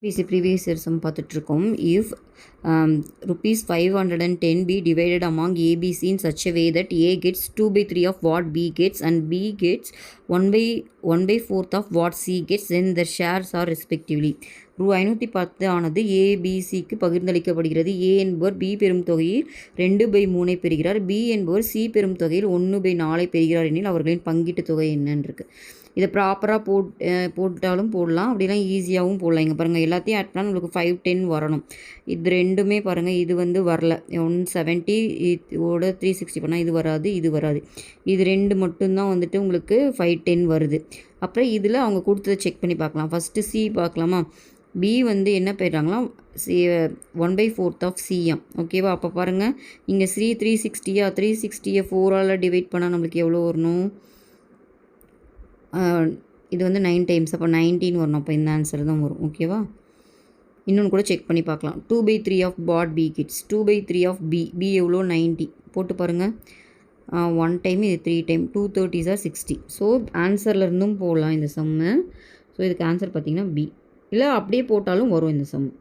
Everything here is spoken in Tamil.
ப்ரீவியஸ் இயர் சம் பார்த்துட்ருக்கோம். If rupees 510 be divided among ABC in such a way that A gets 2/3 of what B gets and B gets 1/4 of what C gets, then their shares are respectively. ரூ 510 ஆனது ஏபிசிக்கு பகிர்ந்தளிக்கப்படுகிறது. ஏ என்பவர் பி பெறும் தொகையில் 2/3 பெறுகிறார். பி என்பவர் சி பெறும் தொகையில் 1/4 பெறுகிறார் எனில் அவர்களின் பங்கீட்டு தொகை என்னன்னு இருக்கு. இதை ப்ராப்பராக போட்டாலும் போடலாம், அப்படிலாம் ஈஸியாகவும் போடலாம். இங்கே பாருங்கள், எல்லாத்தையும் ஆட் பண்ணால் நம்மளுக்கு 510 வரணும். இது ரெண்டுமே பாருங்கள், இது வந்து வரல. 170 ஓட 360 பண்ணால் இது வராது, இது வராது. இது ரெண்டு மட்டும்தான் வந்துட்டு உங்களுக்கு 510 வருது. அப்புறம் இதில் அவங்க கொடுத்ததை செக் பண்ணி பார்க்கலாம். ஃபஸ்ட்டு சி பார்க்கலாமா? பி வந்து என்ன போயிடுறாங்களா, சி 1/4 ஆஃப் சிஎம். ஓகேவா? அப்போ பாருங்கள், இங்கே 360யா, 360யை 4ஆல் டிவைட் பண்ணால் நம்மளுக்கு எவ்வளோ வரணும்? இது வந்து 9 டைம்ஸ், அப்போ 19 வரணும். அப்போ இந்த ஆன்சர் தான் வரும். ஓகேவா? இன்னொன்று கூட செக் பண்ணி பார்க்கலாம். 2/3 ஆஃப் பாட் பி கிட்ஸ், 2/3 ஆஃப் பி எவ்வளோ? 90 போட்டு பாருங்கள். 1 டைம், இது 3 டைம், 230 ஆர் 60. ஸோ ஆன்சர்லேருந்தும் போடலாம் இந்த சம்மு. ஸோ இதுக்கு ஆன்சர் பார்த்திங்கன்னா பி. இல்லை அப்படியே போட்டாலும் வரும் இந்த சம்மு.